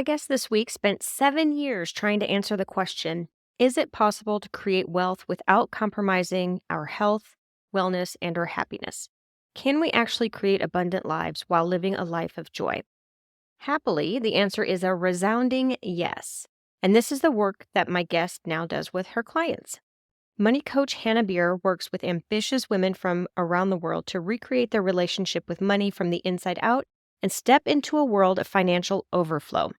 My guest this week spent 7 years trying to answer the question: is it possible to create wealth without compromising our health, wellness, and our happiness? Can we actually create abundant lives while living a life of joy? Happily, the answer is a resounding yes. And this is the work that my guest now does with her clients. Money coach Hanna Bier works with ambitious women from around the world to recreate their relationship with money from the inside out and step into a world of financial overflow.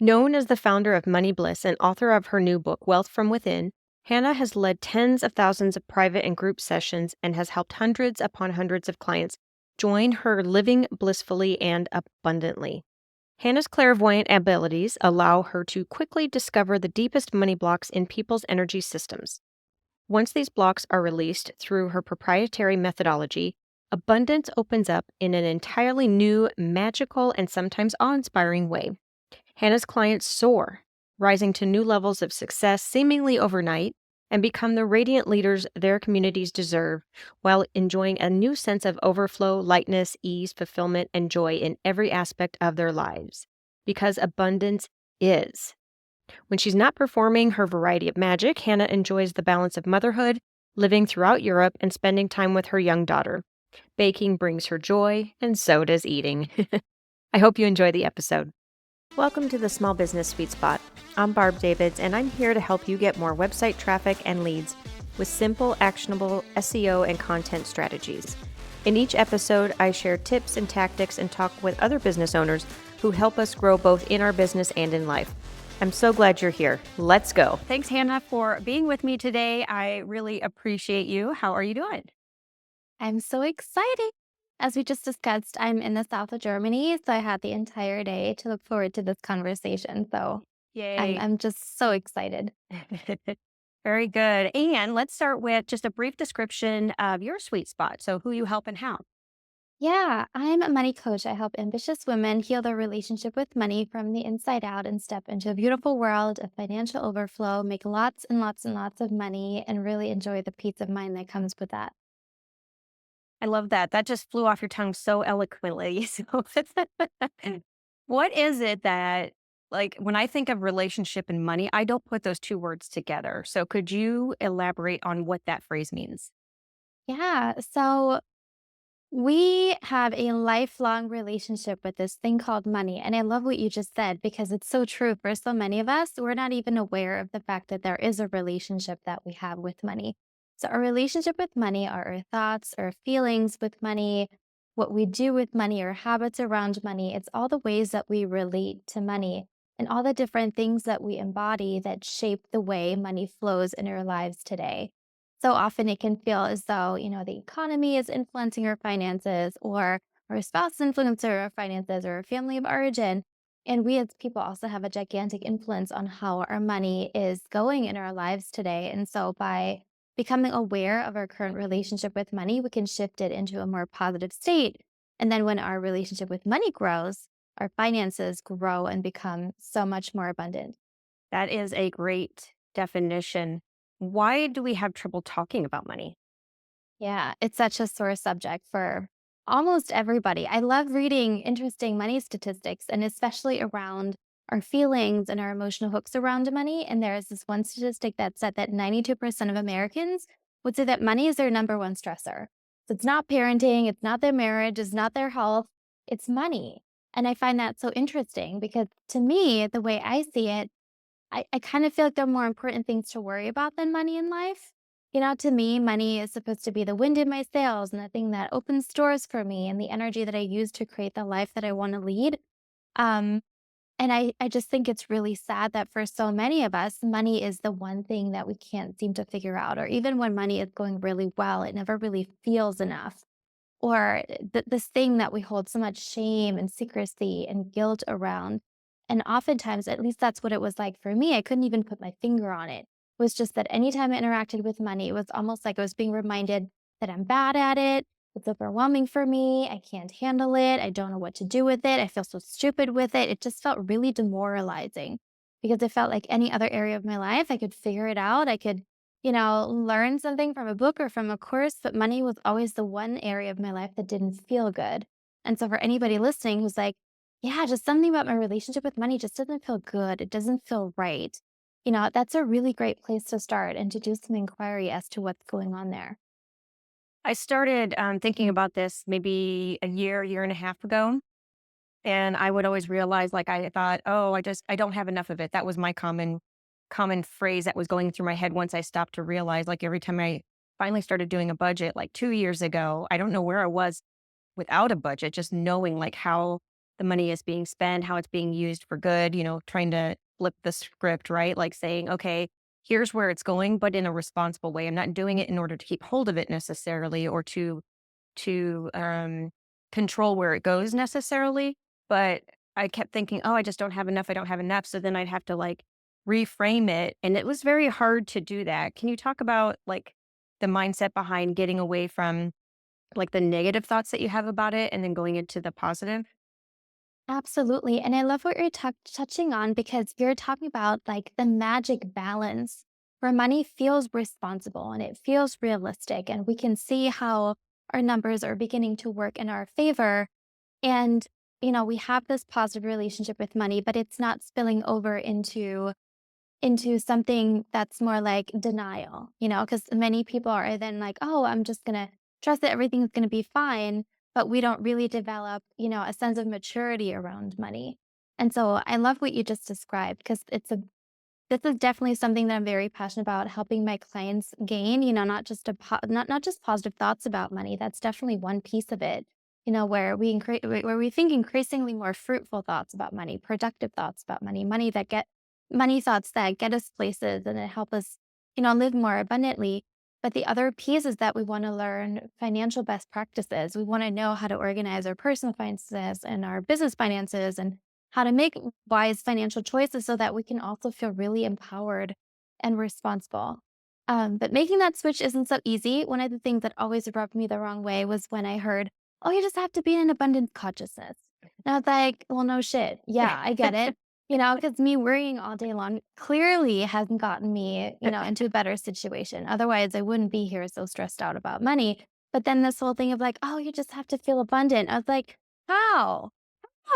Known as the founder of Money Bliss and author of her new book, Wealth from Within, Hanna has led tens of thousands of private and group sessions and has helped hundreds upon hundreds of clients join her living blissfully and abundantly. Hanna's clairvoyant abilities allow her to quickly discover the deepest money blocks in people's energy systems. Once these blocks are released through her proprietary methodology, abundance opens up in an entirely new, magical, and sometimes awe-inspiring way. Hanna's clients soar, rising to new levels of success seemingly overnight, and become the radiant leaders their communities deserve, while enjoying a new sense of overflow, lightness, ease, fulfillment, and joy in every aspect of their lives. Because abundance is. When she's not performing her variety of magic, Hanna enjoys the balance of motherhood, living throughout Europe, and spending time with her young daughter. Baking brings her joy, and so does eating. I hope you enjoy the episode. Welcome to the Small Business Sweet Spot. I'm Barb Davids, and I'm here to help you get more website traffic and leads with simple, actionable SEO and content strategies. In each episode, I share tips and tactics and talk with other business owners who help us grow both in our business and in life. I'm so glad you're here. Let's go. Thanks, Hanna, for being with me today. I really appreciate you. How are you doing? I'm so excited. As we just discussed, I'm in the south of Germany, so I had the entire day to look forward to this conversation. So I'm Yay. I'm just so excited. Very good. And let's start with just a brief description of your sweet spot. So, who you help and how. Yeah, I'm a money coach. I help ambitious women heal their relationship with money from the inside out and step into a beautiful world of financial overflow, make lots and lots and lots of money, and really enjoy the peace of mind that comes with that. I love that. That just flew off your tongue so eloquently. So, what is it that, like, when I think of relationship and money, I don't put those two words together. So, could you elaborate on what that phrase means? Yeah, so we have a lifelong relationship with this thing called money. And I love what you just said because it's so true for so many of us. We're not even aware of the fact that there is a relationship that we have with money. So, our relationship with money are our thoughts, our feelings with money, what we do with money, our habits around money. It's all the ways that we relate to money and all the different things that we embody that shape the way money flows in our lives today. So often it can feel as though, the economy is influencing our finances or our spouse influences our finances or our family of origin. And we as people also have a gigantic influence on how our money is going in our lives today. And so by becoming aware of our current relationship with money, we can shift it into a more positive state. And then when our relationship with money grows, our finances grow and become so much more abundant. That is a great definition. Why do we have trouble talking about money? Yeah, it's such a sore subject for almost everybody. I love reading interesting money statistics and especially around our feelings and our emotional hooks around money. And there is this one statistic that said that 92% of Americans would say that money is their number one stressor. So it's not parenting, it's not their marriage, it's not their health, it's money. And I find that so interesting because to me, the way I see it, I kind of feel like there are more important things to worry about than money in life. To me, money is supposed to be the wind in my sails and the thing that opens doors for me and the energy that I use to create the life that I want to lead. Um, and I just think it's really sad that for so many of us, money is the one thing that we can't seem to figure out. Or even when money is going really well, it never really feels enough. Or this thing that we hold so much shame and secrecy and guilt around. And oftentimes, at least that's what it was like for me. I couldn't even put my finger on it. It was just that anytime I interacted with money, it was almost like I was being reminded that I'm bad at it. It's overwhelming for me. I can't handle it. I don't know what to do with it. I feel so stupid with it. It just felt really demoralizing because it felt like any other area of my life, I could figure it out. I could learn something from a book or from a course, but money was always the one area of my life that didn't feel good. And so for anybody listening who's like, Yeah, just something about my relationship with money just doesn't feel good. It doesn't feel right. That's a really great place to start and to do some inquiry as to what's going on there. I started thinking about this maybe a year and a half ago. And I would always realize, like, I thought, oh, I don't have enough of it. That was my common phrase that was going through my head once I stopped to realize, like, every time I finally started doing a budget, like 2 years ago, I don't know where I was without a budget, just knowing like how the money is being spent, how it's being used for good, trying to flip the script, right? Like saying, okay, here's where it's going, but in a responsible way. I'm not doing it in order to keep hold of it necessarily or to control where it goes necessarily. But I kept thinking, oh, I just don't have enough. I don't have enough. So then I'd have to like reframe it. And it was very hard to do that. Can you talk about like the mindset behind getting away from like the negative thoughts that you have about it and then going into the positive? Absolutely. And I love what you're touching on because you're talking about like the magic balance where money feels responsible and it feels realistic. And we can see how our numbers are beginning to work in our favor. And, we have this positive relationship with money, but it's not spilling over into something that's more like denial, because many people are then like, oh, I'm just going to trust that everything's going to be fine. But we don't really develop, a sense of maturity around money. And so I love what you just described because this is definitely something that I'm very passionate about helping my clients gain, not just not just positive thoughts about money. That's definitely one piece of it. Where we think increasingly more fruitful thoughts about money, productive thoughts about money, money thoughts that get us places and that help us, live more abundantly. But the other piece is that we want to learn financial best practices. We want to know how to organize our personal finances and our business finances and how to make wise financial choices so that we can also feel really empowered and responsible. But making that switch isn't so easy. One of the things that always rubbed me the wrong way was when I heard, oh, you just have to be in abundance consciousness. And I was like, well, no shit. Yeah, I get it. Because me worrying all day long clearly hasn't gotten me, into a better situation. Otherwise, I wouldn't be here so stressed out about money. But then this whole thing of like, oh, you just have to feel abundant. I was like, how?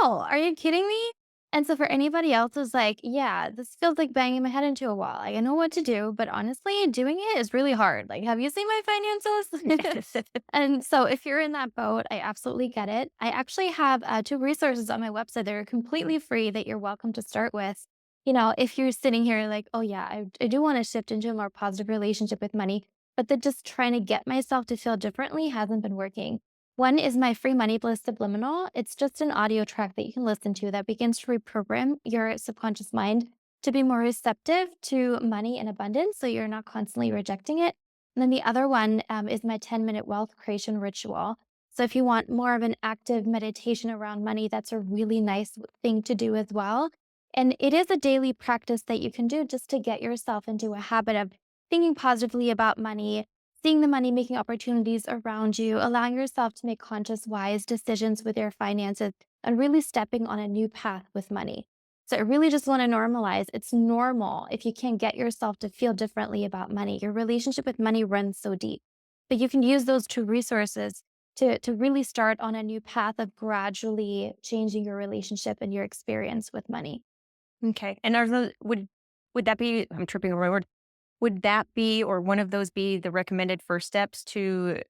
Oh, are you kidding me? And so for anybody else who's like, yeah, this feels like banging my head into a wall. Like, I know what to do, but honestly, doing it is really hard. Like, have you seen my finances? And so if you're in that boat, I absolutely get it. I actually have two resources on my website that are completely free that you're welcome to start with. If you're sitting here like, oh yeah, I do want to shift into a more positive relationship with money, but then just trying to get myself to feel differently hasn't been working. One is my free Money Bliss subliminal. It's just an audio track that you can listen to that begins to reprogram your subconscious mind to be more receptive to money and abundance. So you're not constantly rejecting it. And then the other one is my 10-minute wealth creation ritual. So if you want more of an active meditation around money, that's a really nice thing to do as well. And it is a daily practice that you can do just to get yourself into a habit of thinking positively about money, seeing the money making opportunities around you, allowing yourself to make conscious, wise decisions with your finances, and really stepping on a new path with money. So I really just want to normalize it's normal if you can't get yourself to feel differently about money. Your relationship with money runs so deep. But you can use those two resources to really start on a new path of gradually changing your relationship and your experience with money. Okay. And are those would that be I'm tripping over my word. Would that be or one of those be the recommended first steps to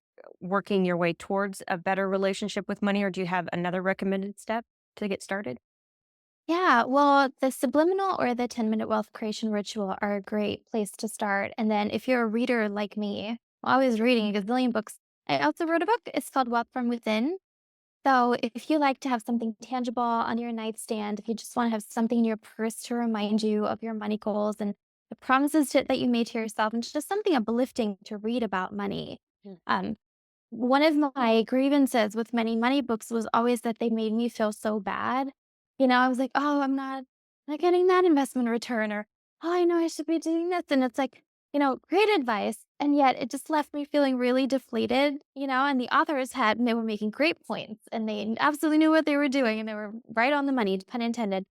working your way towards a better relationship with money, or do you have another recommended step to get started? Yeah, well, the subliminal or the 10-minute wealth creation ritual are a great place to start. And then if you're a reader like me, I was reading a gazillion books. I also wrote a book. It's called Wealth from Within. So if you like to have something tangible on your nightstand, if you just want to have something in your purse to remind you of your money goals and the promises that you made to yourself, and just something uplifting to read about money. Mm. Um, One of my grievances with many money books was always that they made me feel so bad. I was like, "Oh, I'm not getting that investment return," or, "Oh, I know I should be doing this." And it's like, great advice, and yet it just left me feeling really deflated, and the authors they were making great points, and they absolutely knew what they were doing, and they were right on the money, pun intended.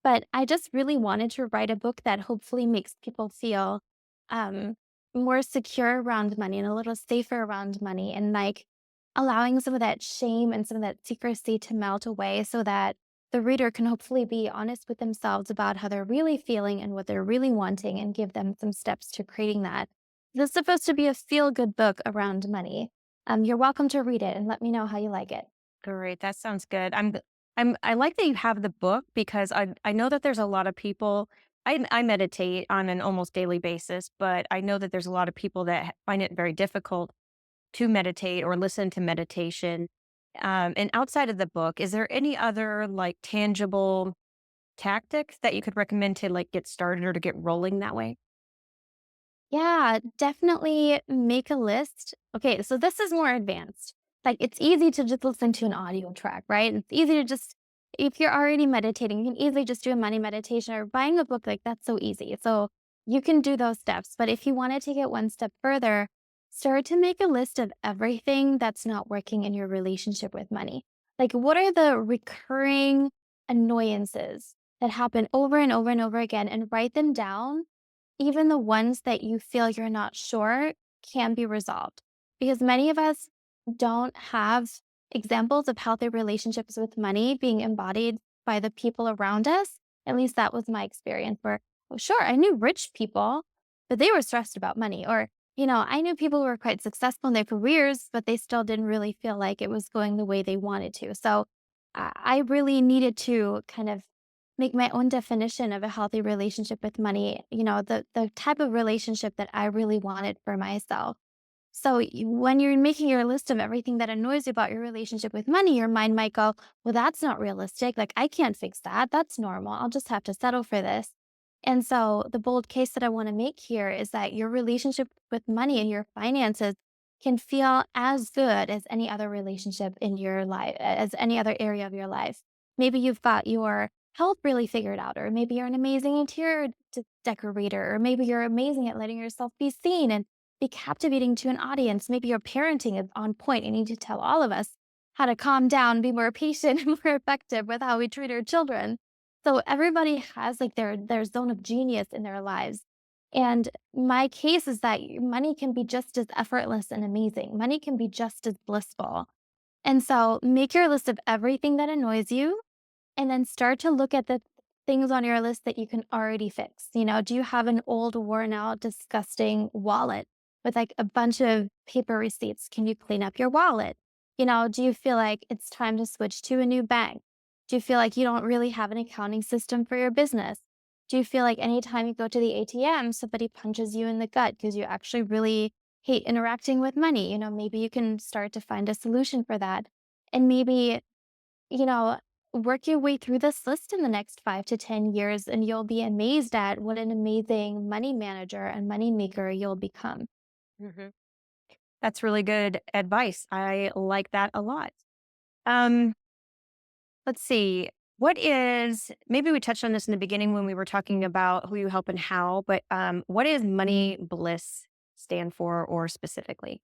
But I just really wanted to write a book that hopefully makes people feel, um more secure around money and a little safer around money and like allowing some of that shame and some of that secrecy to melt away so that the reader can hopefully be honest with themselves about how they're really feeling and what they're really wanting and give them some steps to creating that. This is supposed to be a feel good book around money. You're welcome to read it and let me know how you like it. Great, that sounds good. I like that you have the book because I know that there's a lot of people. I meditate on an almost daily basis, but I know that there's a lot of people that find it very difficult to meditate or listen to meditation. And outside of the book, is there any other like tangible tactics that you could recommend to like get started or to get rolling that way? Yeah, definitely make a list. Okay, so this is more advanced. Like it's easy to just listen to an audio track, right? It's easy to just, if you're already meditating, you can easily just do a money meditation or buying a book. Like that's so easy. So you can do those steps. But if you want to take it one step further, start to make a list of everything that's not working in your relationship with money. Like what are the recurring annoyances that happen over and over and over again, and write them down. Even the ones that you feel you're not sure can be resolved, because many of us don't have examples of healthy relationships with money being embodied by the people around us. At least that was my experience where, oh, sure, I knew rich people, but they were stressed about money. Or, I knew people who were quite successful in their careers, but they still didn't really feel like it was going the way they wanted to. So I really needed to kind of make my own definition of a healthy relationship with money, the type of relationship that I really wanted for myself. So when you're making your list of everything that annoys you about your relationship with money, your mind might go, well, that's not realistic. Like, I can't fix that. That's normal. I'll just have to settle for this. And so the bold case that I want to make here is that your relationship with money and your finances can feel as good as any other relationship in your life, as any other area of your life. Maybe you've got your health really figured out, or maybe you're an amazing interior decorator, or maybe you're amazing at letting yourself be seen and be captivating to an audience. Maybe your parenting is on point. You need to tell all of us how to calm down, be more patient, and more effective with how we treat our children. So everybody has like their zone of genius in their lives. And my case is that money can be just as effortless and amazing. Money can be just as blissful. And so make your list of everything that annoys you and then start to look at the things on your list that you can already fix. Do you have an old, worn out, disgusting wallet with like a bunch of paper receipts? Can you clean up your wallet? Do you feel like it's time to switch to a new bank? Do you feel like you don't really have an accounting system for your business? Do you feel like anytime you go to the ATM, somebody punches you in the gut because you actually really hate interacting with money? Maybe you can start to find a solution for that. And maybe you know, work your way through this list in the next 5 to 10 years, and you'll be amazed at what an amazing money manager and money maker you'll become. Hmm. That's really good advice. I like that a lot. Um, let's see. What is maybe we touched on this in the beginning when we were talking about who you help and how, but what is money bliss stand for or specifically?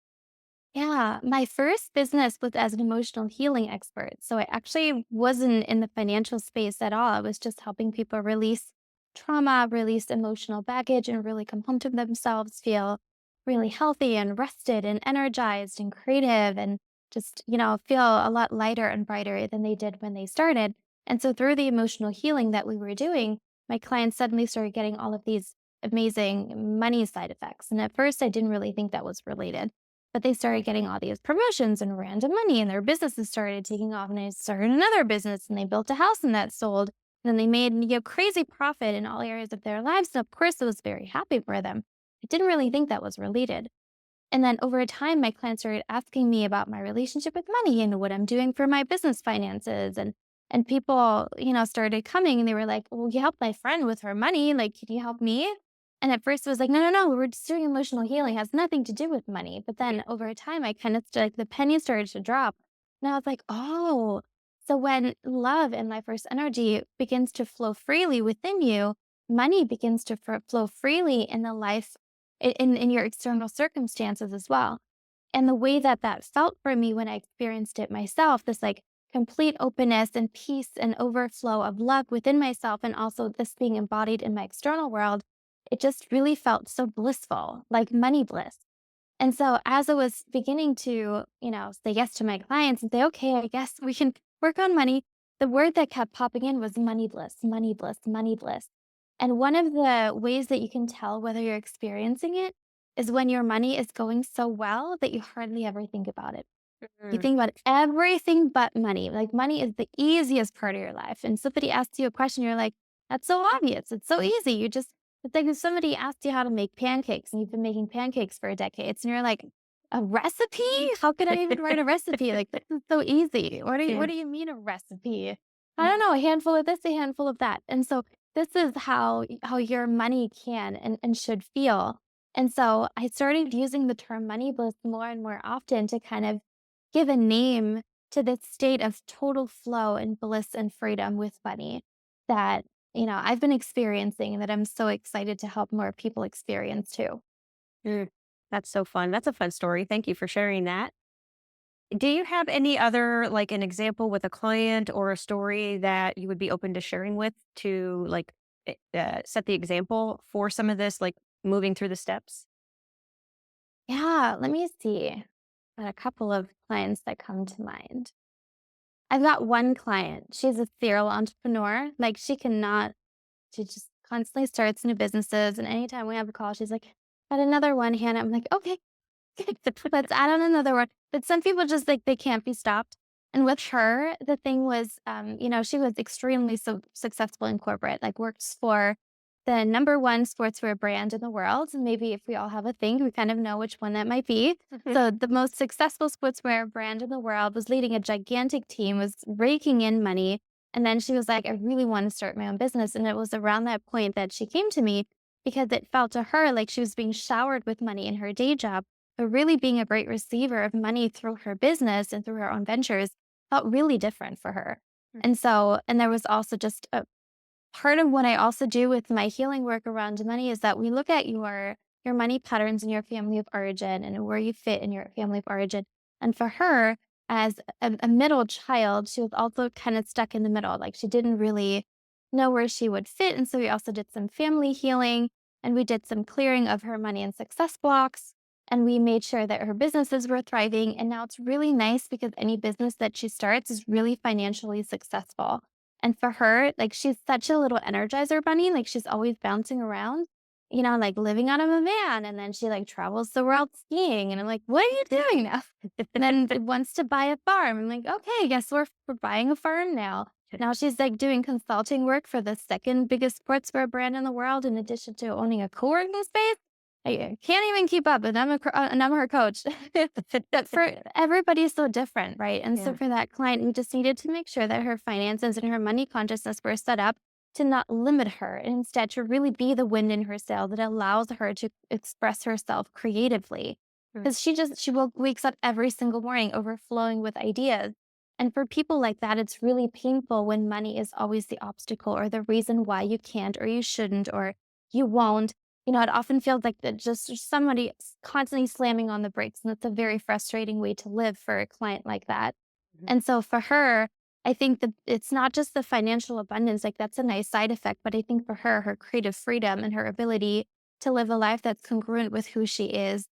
Yeah, my first business was as an emotional healing expert. So I actually wasn't in the financial space at all. I was just helping people release trauma, release emotional baggage, and really come home to themselves, feel really healthy and rested and energized and creative, and just, feel a lot lighter and brighter than they did when they started. And so through the emotional healing that we were doing, my clients suddenly started getting all of these amazing money side effects. And at first, I didn't really think that was related. But they started getting all these promotions and random money, and their businesses started taking off. And they started another business, and they built a house, and that sold. And then they made crazy profit in all areas of their lives. And of course, it was very happy for them. I didn't really think that was related. And then over time, my clients started asking me about my relationship with money and what I'm doing for my business finances. And people, started coming and they were like, well, you helped my friend with her money. Like, can you help me? And at first it was like, no, no, no, we're just doing emotional healing. It has nothing to do with money. But then over time, I kind of like the penny started to drop. And I was like, oh, so when love and life force energy begins to flow freely within you, money begins to flow freely in the life in your external circumstances as well. And the way that that felt for me when I experienced it myself, this like complete openness and peace and overflow of love within myself, and also this being embodied in my external world, it just really felt so blissful, like money bliss. And so as I was beginning to, say yes to my clients and say, okay, I guess we can work on money, the word that kept popping in was money bliss, money bliss, money bliss. And one of the ways that you can tell whether you're experiencing it is when your money is going so well that you hardly ever think about it. You Mm. think about everything but money. Like money is the easiest part of your life. And somebody asks you a question, you're like, that's so obvious. It's so easy. It's like if somebody asked you how to make pancakes and you've been making pancakes for decades and you're like, a recipe? How could I even write a recipe? Like this is so easy. Yeah. What do you mean a recipe? I don't know, a handful of this, a handful of that. And so this is how your money can and should feel. And so I started using the term money bliss more and more often to kind of give a name to this state of total flow and bliss and freedom with money that, I've been experiencing and that I'm so excited to help more people experience too. Mm. That's so fun. That's a fun story. Thank you for sharing that. Do you have any other, like an example with a client or a story that you would be open to sharing with to set the example for some of this, like moving through the steps? Yeah, let me see. Got a couple of clients that come to mind. I've got one client. She's a serial entrepreneur. Like she just constantly starts new businesses. And anytime we have a call, she's like, got another one, Hannah. I'm like, okay, let's add on another one. But some people just like they can't be stopped. And with her, the thing was, she was extremely successful in corporate, like works for the number one sportswear brand in the world. And maybe if we all have a thing, we kind of know which one that might be. So the most successful sportswear brand in the world was leading a gigantic team, was raking in money. And then she was like, I really want to start my own business. And it was around that point that she came to me because it felt to her like she was being showered with money in her day job, but really being a great receiver of money through her business and through her own ventures felt really different for her. And there was also just a part of what I also do with my healing work around money is that we look at your money patterns in your family of origin and where you fit in your family of origin. And for her, as a middle child, she was also kind of stuck in the middle. Like she didn't really know where she would fit. And so we also did some family healing and we did some clearing of her money and success blocks. And we made sure that her businesses were thriving. And now it's really nice because any business that she starts is really financially successful. And for her, like, she's such a little energizer bunny, like, she's always bouncing around, like, living out of a van, and then she, like, travels the world skiing, and I'm like, "What are you doing now?" And then wants to buy a farm. I'm like, "Okay, guess we're buying a farm now." Now she's, like, doing consulting work for the second biggest sportswear brand in the world in addition to owning a co-working space. I can't even keep up, and I'm her coach. But for everybody's so different, right? And so Yeah. for that client, we just needed to make sure that her finances and her money consciousness were set up to not limit her and instead to really be the wind in her sail that allows her to express herself creatively. Mm. Because wakes up every single morning overflowing with ideas. And for people like that, it's really painful when money is always the obstacle or the reason why you can't or you shouldn't or you won't. It often feels like that just somebody constantly slamming on the brakes, and that's a very frustrating way to live for a client like that. Mhm. And so for her, I think that it's not just the financial abundance, like that's a nice side effect, but I think for her, her creative freedom and her ability to live a life that's congruent with who she is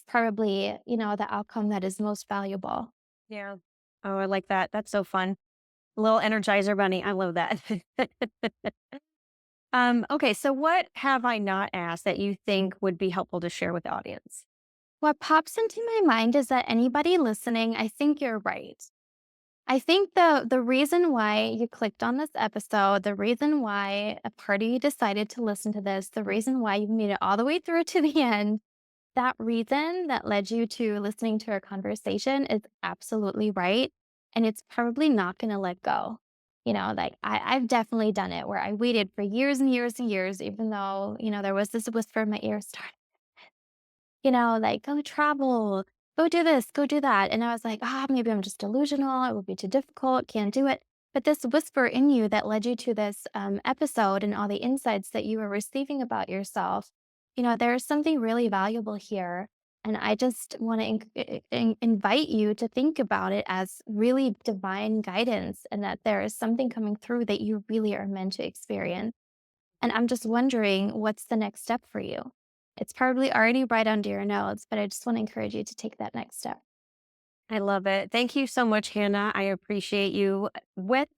probably, the outcome that is most valuable. Yeah. Oh, I like that. That's so fun. Little energizer bunny. I love that. Okay, so what have I not asked that you think would be helpful to share with the audience? What pops into my mind is that anybody listening, I think you're right. I think the reason why you clicked on this episode, the reason why a party decided to listen to this, the reason why you made it all the way through to the end, that reason that led you to listening to our conversation is absolutely right. And it's probably not going to let go. Like I've definitely done it where I waited for years and years and years, even though, there was this whisper in my ear, like, "Go travel, go do this, go do that." And I was like, "Ah, maybe I'm just delusional. It would be too difficult. Can't do it." But this whisper in you that led you to this episode and all the insights that you were receiving about yourself, there is something really valuable here. And I just want to invite you to think about it as really divine guidance and that there is something coming through that you really are meant to experience. And I'm just wondering what's the next step for you? It's probably already right under your nose, but I just want to encourage you to take that next step. I love it. Thank you so much, Hannah. I appreciate you. Let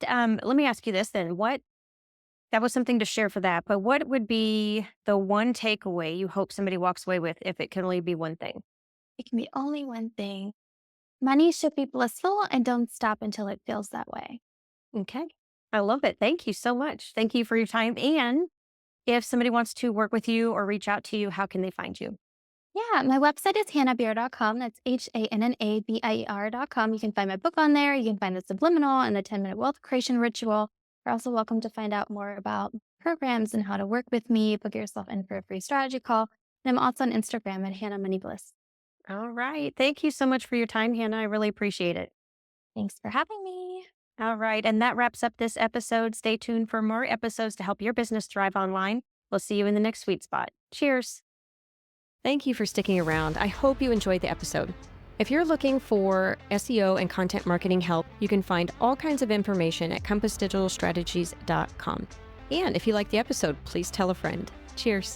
me ask you this then. That was something to share for that, but what would be the one takeaway you hope somebody walks away with if it can only be one thing? It can be only one thing. Money should be blissful and don't stop until it feels that way. Okay. I love it. Thank you so much. Thank you for your time. And if somebody wants to work with you or reach out to you, how can they find you? Yeah, my website is hannabier.com. That's HANNABIER.com. You can find my book on there. You can find the subliminal and the 10-minute wealth creation ritual. You're also welcome to find out more about programs and how to work with me. Book yourself in for a free strategy call. And I'm also on Instagram at Hannah Money Bliss. All right. Thank you so much for your time, Hannah. I really appreciate it. Thanks for having me. All right. And that wraps up this episode. Stay tuned for more episodes to help your business thrive online. We'll see you in the next sweet spot. Cheers. Thank you for sticking around. I hope you enjoyed the episode. If you're looking for SEO and content marketing help, you can find all kinds of information at compassdigitalstrategies.com. And if you like the episode, please tell a friend. Cheers.